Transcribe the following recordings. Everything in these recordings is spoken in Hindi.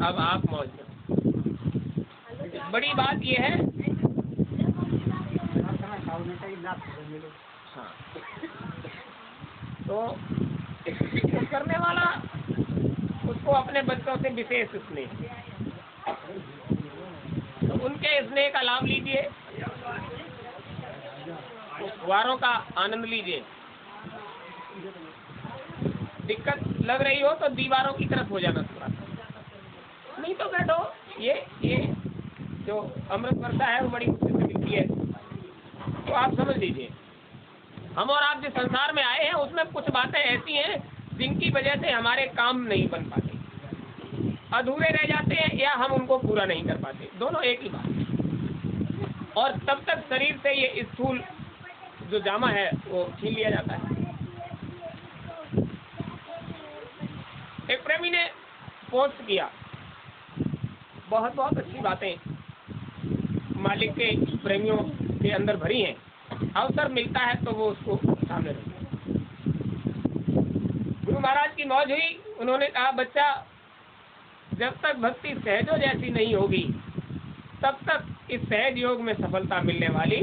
अब आप मौज में। बड़ी बात ये है, हाँ, तो करने वाला उसको अपने बच्चों से विशेष स्नेह, तो उनके स्नेह का लाभ लीजिए, फुहारों का आनंद लीजिए। दिक्कत लग रही हो तो दीवारों की तरफ हो जाना थोड़ा, नहीं तो बैठो। ये जो अमृत वर्षा है वो बड़ी मुश्किल से मिलती है, तो आप समझ लीजिए। हम और आप जिस संसार में आए हैं उसमें कुछ बातें ऐसी हैं जिनकी वजह से हमारे काम नहीं बन पाते, अधूरे रह जाते हैं, या हम उनको पूरा नहीं कर पाते, दोनों एक ही बात है। और तब तक शरीर से ये स्थूल जो जामा है वो छीन लिया जाता है। एक प्रेमी ने पोस्ट किया, बहुत बहुत अच्छी बातें मालिक के प्रेमियों के अंदर भरी हैं, अवसर मिलता है तो वो उसको सामने रखते हैं। गुरु महाराज की मौज हुई, उन्होंने कहा बच्चा जब तक भक्ति सहजो जैसी नहीं होगी तब तक इस सहज योग में सफलता मिलने वाली,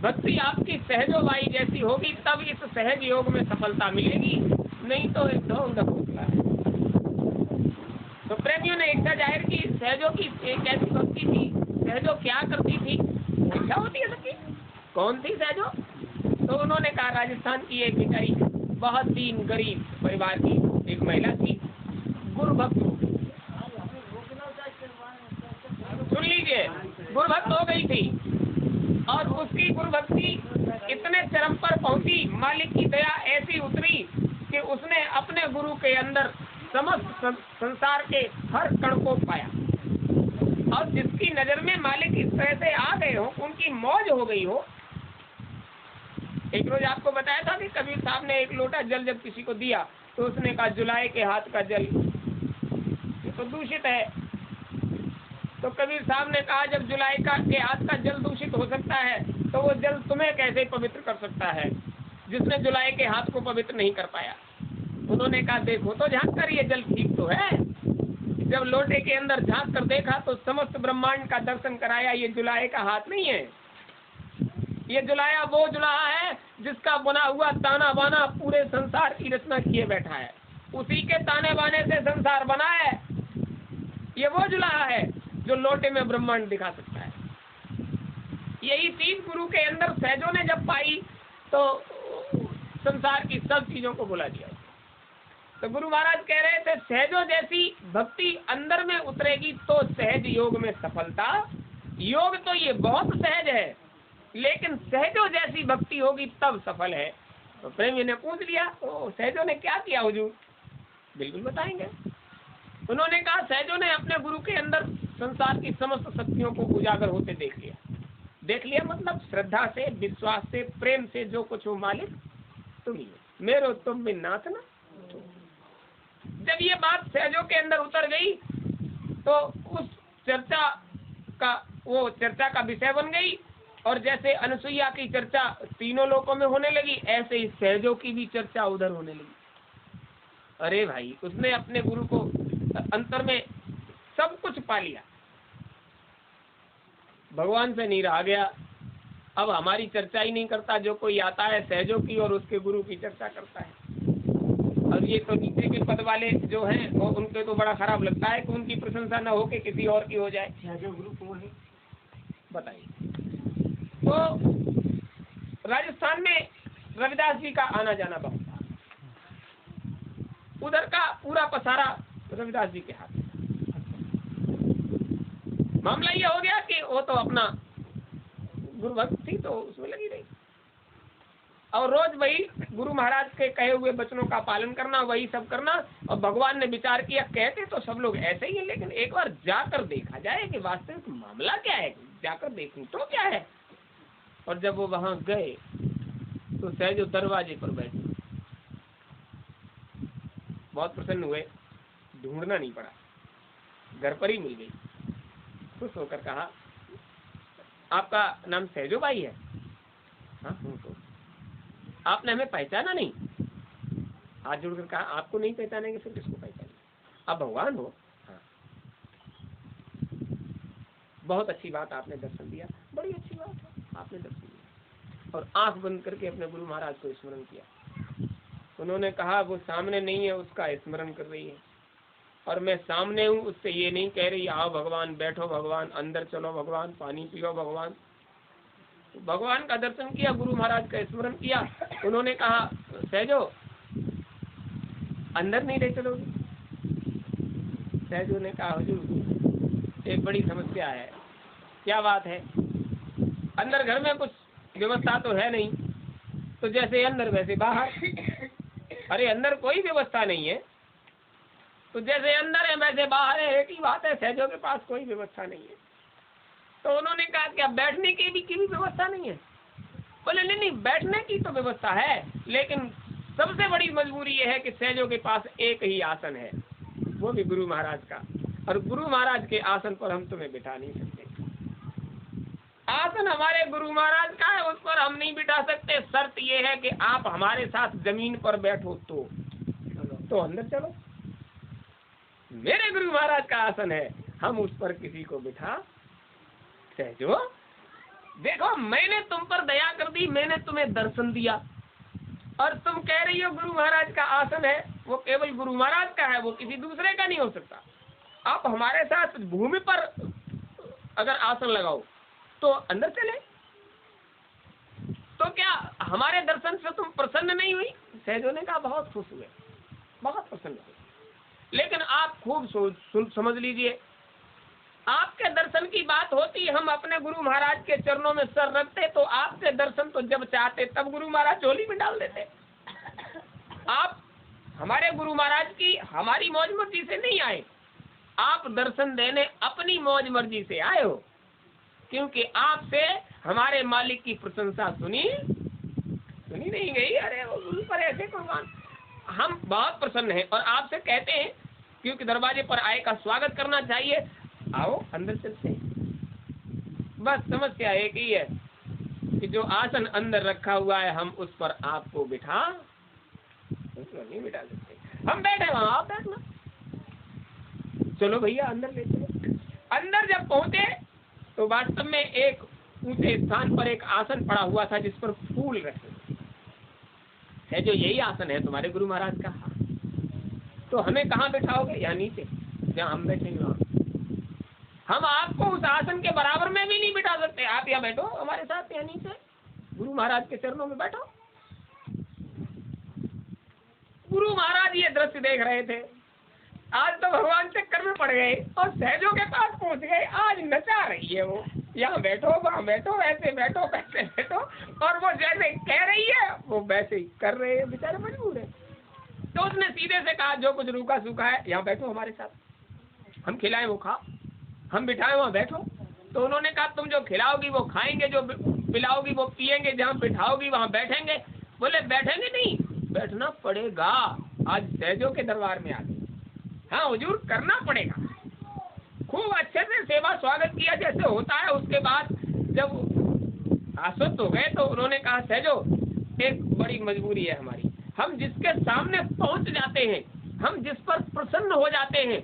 भक्ति आपकी सहजोबाई जैसी होगी तब इस सहज योग में सफलता मिलेगी, नहीं तो एक ढोंग होता है। तो प्रेमियों ने इच्छा जाहिर की, सहजो की एक ऐसी भक्ति थी, सहजो क्या करती थी, क्या होती है सखी, कौन थी सहजो? तो उन्होंने कहा राजस्थान की एक बेचारी बहुत दीन गरीब परिवार की एक महिला थी, गुरुभक्त, सुन लीजिए, गुरुभक्त हो गई थी और उसकी गुरुभक्ति इतने चरम पर पहुंची, मालिक की दया ऐसी उतरी कि उसने अपने गुरु के अंदर समस्त संसार के हर कण को पाया, और जिसकी नजर में मालिक इस तरह से आ गए हो, उनकी मौज हो गई हो। एक रोज आपको बताया था कि कबीर साहब ने एक लोटा जल जब किसी को दिया तो उसने कहा जुलाए के हाथ का जल ये तो दूषित है। तो कबीर साहब ने कहा जब जुलाई के हाथ का जल दूषित हो सकता है तो वो जल तुम्हें कैसे पवित्र कर सकता है जिसने जुलाई के हाथ को पवित्र नहीं कर पाया। उन्होंने कहा देखो तो झांक कर, ये जल ठीक तो है। जब लोटे के अंदर झांक कर देखा तो समस्त ब्रह्मांड का दर्शन कराया, ये जुलाए का हाथ नहीं है, ये जुलाया वो जुलाहा है जिसका बना हुआ ताना बाना पूरे संसार की रचना किए बैठा है, उसी के ताने बाने से संसार बना है। ये वो जुलाहा है जो लोटे में ब्रह्मांड दिखा सकता है। यही चीज गुरु के अंदर सहजों ने जब पाई तो संसार की सब चीजों को बुला दिया। तो गुरु महाराज कह रहे थे सहजों जैसी भक्ति अंदर में उतरेगी तो सहज योग में सफलता। योग तो ये बहुत सहज है, लेकिन सहजों जैसी भक्ति होगी तब सफल है। तो प्रेमी ने पूछ लिया तो सहजों ने क्या किया हुजूर? बिल्कुल बताएंगे। उन्होंने कहा सहजों ने अपने गुरु के अंदर संसार की समस्त शक्तियों को उजागर होते देख लिया। देख लिया मतलब श्रद्धा से, विश्वास से, प्रेम से, जो कुछ हो मालिक तुम ही हो, मेरो तुम में नाथ ना। जब ये बात सहजों के अंदर उतर गई तो उस चर्चा का विषय बन गई, और जैसे अनसुईया की चर्चा तीनों लोकों में होने लगी, ऐसे ही सहजों की भी चर्चा उधर होने लगी। अरे भाई, उसने अपने गुरु को अंतर में सब कुछ पा लिया, भगवान से नहीं रहा गया। अब हमारी चर्चा ही नहीं करता, जो कोई आता है सहजों की और उसके गुरु की चर्चा करता है। और ये तो नीचे के पद वाले जो हैं वो उनके तो बड़ा खराब लगता है कि उनकी प्रशंसा न हो के किसी और की हो जाए। गुरु कौन है बताइए। तो राजस्थान में रविदास जी का आना जाना बहुत था, उधर का पूरा पसारा रविदास जी के हाथ। मामला ये हो गया कि वो तो अपना गुरु भक्त थी तो उसमें लगी रही, और रोज वही गुरु महाराज के कहे हुए वचनों का पालन करना, वही सब करना। और भगवान ने विचार किया, कहते तो सब लोग ऐसे ही हैं, लेकिन एक बार जाकर देखा जाए कि वास्तविक मामला क्या है, जाकर देखूं तो क्या है। और जब वो वहां गए तो सहज दरवाजे पर बैठे, बहुत प्रसन्न हुए, ढूंढना नहीं पड़ा, घर पर ही मिल गई। खुश होकर कहा आपका नाम सहजो भाई है? हाँ तो आपने हमें पहचाना नहीं? हाथ जोड़कर कहा आपको नहीं पहचानेंगे फिर किसको पहचानेंगे? अब भगवान हो। हाँ, बहुत अच्छी बात, आपने दर्शन दिया, बड़ी अच्छी बात है, आपने दर्शन दिया। और आंख बंद करके अपने गुरु महाराज को स्मरण किया। उन्होंने कहा वो सामने नहीं है, उसका स्मरण कर रही है, और मैं सामने हूँ, उससे ये नहीं कह रही आओ भगवान, बैठो भगवान, अंदर चलो भगवान, पानी पियो भगवान। भगवान का दर्शन किया, गुरु महाराज का स्मरण किया। उन्होंने कहा सहजो अंदर नहीं ले चलोगे? सहजो ने कहा हुजूर एक बड़ी समस्या है। क्या बात है? अंदर घर में कुछ व्यवस्था तो है नहीं, तो जैसे अंदर वैसे बाहर। अरे अंदर कोई व्यवस्था नहीं है, तो जैसे अंदर है वैसे बाहर है, एक ही बात है। सहजो के पास कोई व्यवस्था नहीं है। तो उन्होंने कहा क्या बैठने की भी व्यवस्था नहीं है? बोले नहीं, बैठने की तो व्यवस्था है, लेकिन सबसे बड़ी मजबूरी ये है कि सहजों के पास एक ही आसन है, वो भी गुरु महाराज का, और गुरु महाराज के आसन पर हम तुम्हें बिठा नहीं सकते। आसन हमारे गुरु महाराज का है, उस पर हम नहीं बिठा सकते। शर्त ये है कि आप हमारे साथ जमीन पर बैठो तो अंदर चलो। मेरे गुरु महाराज का आसन है, हम उस पर किसी को बिठा। सहजो देखो, मैंने तुम पर दया कर दी, मैंने तुम्हें दर्शन दिया, और तुम कह रही हो गुरु महाराज का आसन है। वो केवल गुरु महाराज का है, वो किसी दूसरे का नहीं हो सकता। आप हमारे साथ भूमि पर अगर आसन लगाओ तो अंदर चले। तो क्या हमारे दर्शन से तुम प्रसन्न नहीं हुई? सहजो ने कहा बहुत खुश हुए, बहुत प्रसन्न हुए, लेकिन आप खूब समझ लीजिए, आपके दर्शन की बात होती, हम अपने गुरु महाराज के चरणों में सर रखते, तो आपके दर्शन तो जब चाहते तब गुरु महाराज झोली में डाल देते। आप हमारे गुरु महाराज की हमारी मौज मर्जी से नहीं आए, आप दर्शन देने अपनी मौज मर्जी से आए हो, क्योंकि आपसे हमारे मालिक की प्रशंसा सुनी नहीं गई। अरे वो गुरु पर ऐसे कुर्बान, हम बहुत प्रसन्न हैं और आपसे कहते हैं, क्योंकि दरवाजे पर आए का स्वागत करना चाहिए, आओ अंदर चलते हैं। बस समस्या एक ही है कि जो आसन अंदर रखा हुआ है, हम उस पर आपको नहीं बिठा सकते। हम बैठे वहां, आप बैठना। चलो भैया अंदर ले चलो। अंदर जब पहुंचे तो वास्तव में एक ऊंचे स्थान पर एक आसन पड़ा हुआ था, जिस पर फूल रखे है। जो यही आसन है तुम्हारे गुरु महाराज का। तो हमें कहाँ बैठाओगे? यहाँ नीचे, जहाँ हम बैठेंगे वहाँ। हम आपको उस आसन के बराबर में भी नहीं बिठा सकते। आप यहाँ बैठो हमारे साथ, यहाँ नीचे गुरु महाराज के चरणों में बैठो। गुरु महाराज ये दृश्य देख रहे थे। आज तो भगवान चक्कर में पड़ गए और सहजों के पास पहुंच गए। आज नचा रही है वो, यहाँ बैठो वहाँ बैठो, ऐसे बैठो वैसे बैठो, और वो जैसे कह रही है वो वैसे ही कर रहे हैं, बेचारे मजबूर है। तो उसने सीधे से कहा जो कुछ रूखा सूखा है यहाँ बैठो हमारे साथ, हम खिलाएं वो खाओ, हम बिठाएं वहाँ बैठो। तो उन्होंने कहा तुम जो खिलाओगी वो खाएंगे, जो पिलाओगी वो पिएंगे, जहाँ बिठाओगी वहाँ बैठेंगे। बोले बैठेंगे नहीं, बैठना पड़ेगा। आज सहजों के दरबार में आ गए। हाँ हुजूर, करना पड़ेगा। खूब अच्छे से सेवा स्वागत किया जैसे होता है। उसके बाद जब आश्वस्त हो गए तो उन्होंने कहा सहजो एक बड़ी मजबूरी है हमारी, हम जिसके सामने पहुंच जाते हैं, हम जिस पर प्रसन्न हो जाते हैं,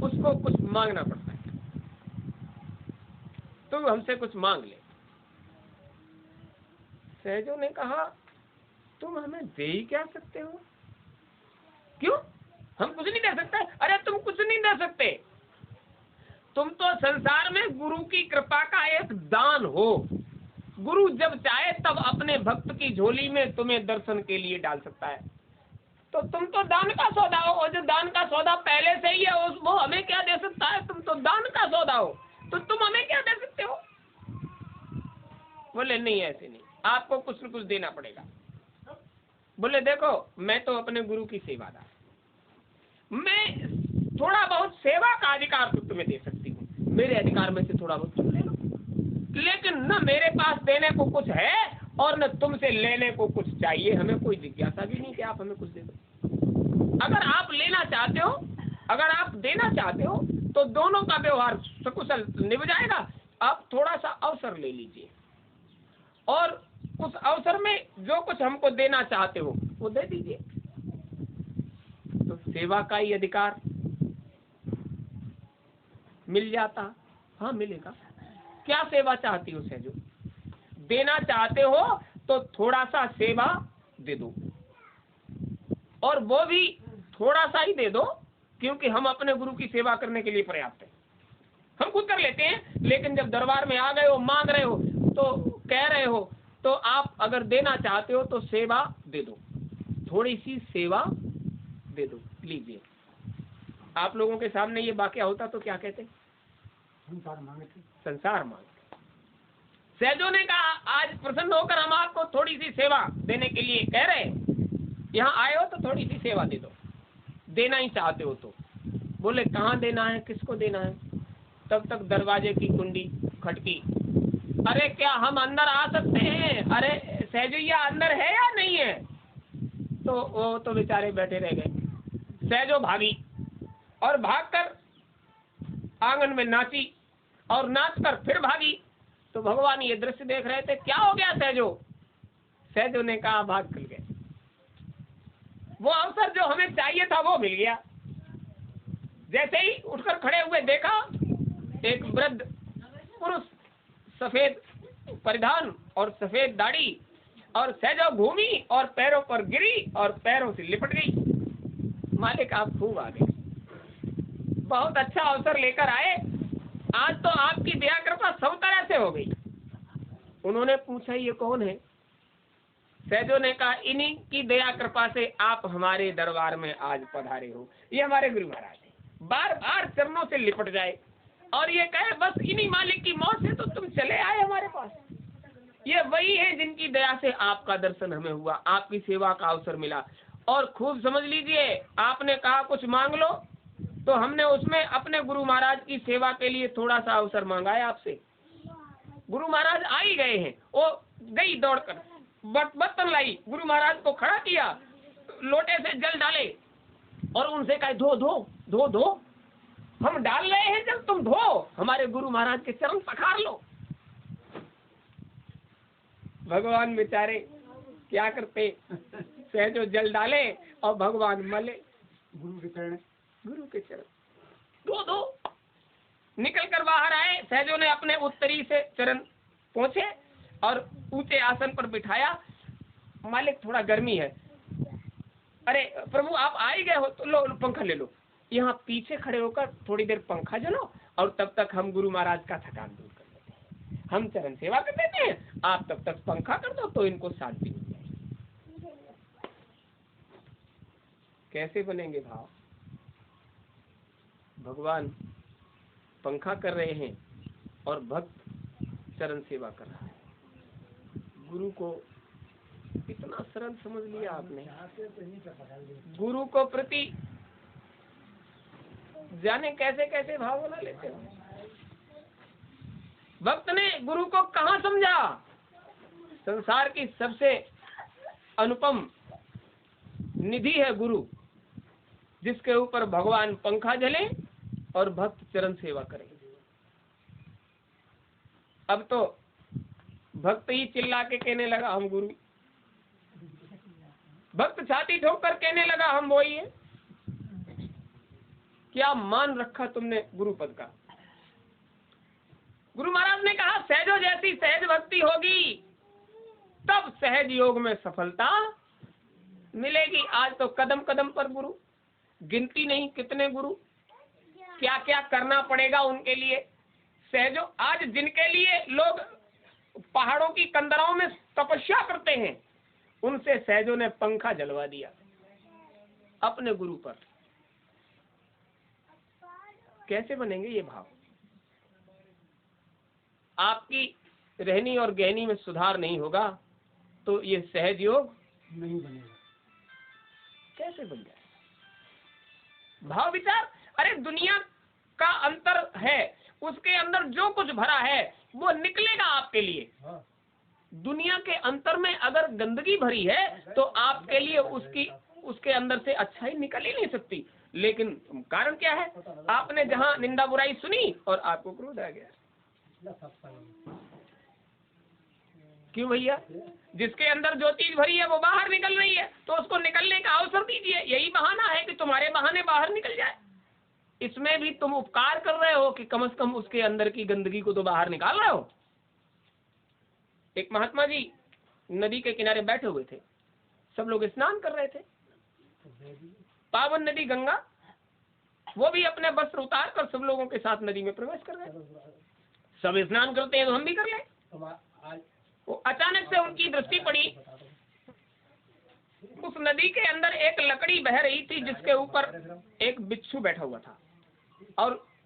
उसको कुछ मांगना पड़ता है। तुम हमसे कुछ मांग ले। सहजो ने कहा तुम हमें दे ही क्या सकते हो? क्यों? हम कुछ नहीं दे सकते? अरे तुम कुछ नहीं दे सकते, तुम तो संसार में गुरु की कृपा का एक दान हो। गुरु जब चाहे तब अपने भक्त की झोली में तुम्हें दर्शन के लिए डाल सकता है। तो तुम तो दान का सौदा हो, और जो दान का सौदा पहले से ही है वो हमें क्या दे सकता है? तुम तो दान का सौदा हो, तो तुम हमें क्या दे सकते हो? बोले नहीं, ऐसे नहीं, आपको कुछ न कुछ देना पड़ेगा। बोले देखो मैं तो अपने गुरु की सेवादार, मैं थोड़ा बहुत सेवा का अधिकार तो तुम्हें दे सकती हूँ, मेरे अधिकार में से थोड़ा बहुत तुम ले लो, लेकिन न मेरे पास देने को कुछ है और न तुमसे लेने को कुछ चाहिए। हमें कोई जिज्ञासा भी नहीं कि आप हमें कुछ दे दो। अगर आप लेना चाहते हो, अगर आप देना चाहते हो, तो दोनों का व्यवहार सकुशल निभ जाएगा। आप थोड़ा सा अवसर ले लीजिए और उस अवसर में जो कुछ हमको देना चाहते हो वो दे दीजिए। तो सेवा का ही अधिकार मिल जाता। हाँ मिलेगा। क्या सेवा चाहती हो सहजो? देना चाहते हो तो थोड़ा सा सेवा दे दो, और वो भी थोड़ा सा ही दे दो, क्योंकि हम अपने गुरु की सेवा करने के लिए पर्याप्त है, हम खुद कर लेते हैं। लेकिन जब दरबार में आ गए हो, मांग रहे हो, तो कह रहे हो, तो आप अगर देना चाहते हो तो सेवा दे दो, थोड़ी सी सेवा दे दो। लीजिए, आप लोगों के सामने ये वाकया होता तो क्या कहते? संसार मांगते, संसार मांगते। सहजों ने कहा आज प्रसन्न होकर हम आपको थोड़ी सी सेवा देने के लिए कह रहे हैं, यहाँ आए हो तो थोड़ी सी सेवा दे दो, देना ही चाहते हो तो। बोले कहाँ देना है, किसको देना है? तब तक दरवाजे की कुंडी खटकी। अरे क्या हम अंदर आ सकते हैं? अरे सहजैया अंदर है या नहीं है? तो वो तो बेचारे बैठे रह गए। सहजो भागी और भागकर आंगन में नाची और नाचकर फिर भागी। तो भगवान ये दृश्य देख रहे थे, क्या हो गया सहजो? सहजो ने कहा भाग खुल गए, वो अवसर जो हमें चाहिए था वो मिल गया। जैसे ही उठकर खड़े हुए देखा, एक वृद्ध पुरुष, सफेद परिधान और सफेद दाढ़ी, और सहजो घूमी और पैरों पर गिरी और पैरों से लिपट गई। मालिक आप खूब आ गए, बहुत अच्छा अवसर लेकर आए, आज तो आपकी दया कृपा सब तरह से हो गई। उन्होंने पूछा ये कौन है? सहजो ने कहा इन्हीं की दया कृपा से आप हमारे दरबार में आज पधारे हो। ये हमारे गुरु महाराज हैं, बार बार चरणों से लिपट जाए और ये कहे बस इन्हीं मालिक की मौत से तो तुम चले आए हमारे पास। ये वही है जिनकी दया से आपका दर्शन हमें हुआ, आपकी सेवा का अवसर मिला। और खूब समझ लीजिए, आपने कहा कुछ मांग लो, तो हमने उसमें अपने गुरु महाराज की सेवा के लिए थोड़ा सा अवसर मांगा है आपसे। गुरु महाराज आ ही गए हैं। वो गई दौड़कर, बर्तन लाई, गुरु महाराज को खड़ा किया, लोटे से जल डाले और उनसे कहे धो धो धो धो, हम डाल रहे हैं जल, तुम धो, हमारे गुरु महाराज के चरण पखार लो। भगवान बेचारे क्या करते, सहजो जल डाले और भगवान मले गुरु के चरण धो धो। निकल कर बाहर आए, सहजो ने अपने उत्तरी से चरण पहुंचे और ऊंचे आसन पर बिठाया। मालिक थोड़ा गर्मी है। अरे प्रभु आप आ ही गए हो तो लो पंखा ले लो, यहाँ पीछे खड़े होकर थोड़ी देर पंखा जलो और तब तक हम गुरु महाराज का थकान दूर कर लेते हैं, हम चरण सेवा कर देते हैं, आप तब तक पंखा कर दो तो इनको शांति मिल जाएगी। कैसे बनेंगे भाव? भगवान पंखा कर रहे हैं और भक्त चरण सेवा कर रहा है। गुरु को इतना सरल समझ लिया आपने, गुरु को प्रति जाने कैसे कैसे भाव बना लेते हो। भक्त ने गुरु को कहाँ समझा? संसार की सबसे अनुपम निधि है गुरु, जिसके ऊपर भगवान पंखा झले और भक्त चरण सेवा करें। अब तो भक्त ही चिल्ला के कहने लगा हम गुरु, भक्त छाती ठोक कर कहने लगा हम वही है। क्या मान रखा तुमने गुरु पद का? गुरु महाराज ने कहा सहजो जैसी सहज भक्ति होगी तब सहज योग में सफलता मिलेगी। आज तो कदम कदम पर गुरु, गिनती नहीं कितने गुरु, क्या क्या करना पड़ेगा उनके लिए। सहजो आज जिनके लिए लोग पहाड़ों की कंदराओं में तपस्या करते हैं, उनसे सहजो ने पंखा जलवा दिया अपने गुरु पर। कैसे बनेंगे ये भाव? आपकी रहनी और गहनी में सुधार नहीं होगा तो ये सहज योग नहीं बनेगा। कैसे बन जाए भाव विचार? अरे दुनिया का अंतर है, उसके अंदर जो कुछ भरा है वो निकलेगा आपके लिए। दुनिया के अंतर में अगर गंदगी भरी है तो आपके लिए उसके अंदर से अच्छा ही निकल ही नहीं सकती। लेकिन कारण क्या है? आपने जहां निंदा बुराई सुनी और आपको क्रोध आ गया। क्यों भैया? जिसके अंदर जो चीज भरी है वो बाहर निकल रही है, तो उसको निकलने का अवसर दीजिए। यही बहाना है कि तुम्हारे बहाने बाहर निकल जाए। इसमें भी तुम उपकार कर रहे हो कि कम से कम उसके अंदर की गंदगी को तो बाहर निकाल रहे हो। एक महात्मा जी नदी के किनारे बैठे हुए थे, सब लोग स्नान कर रहे थे, पावन नदी गंगा, वो भी अपने वस्त्र उतार कर सब लोगों के साथ नदी में प्रवेश कर गए। सब स्नान करते हैं तो हम भी कर लें। वो अचानक से उनकी दृष्टि पड़ी, उस नदी के अंदर एक लकड़ी बह रही थी जिसके ऊपर एक बिच्छू बैठा हुआ था और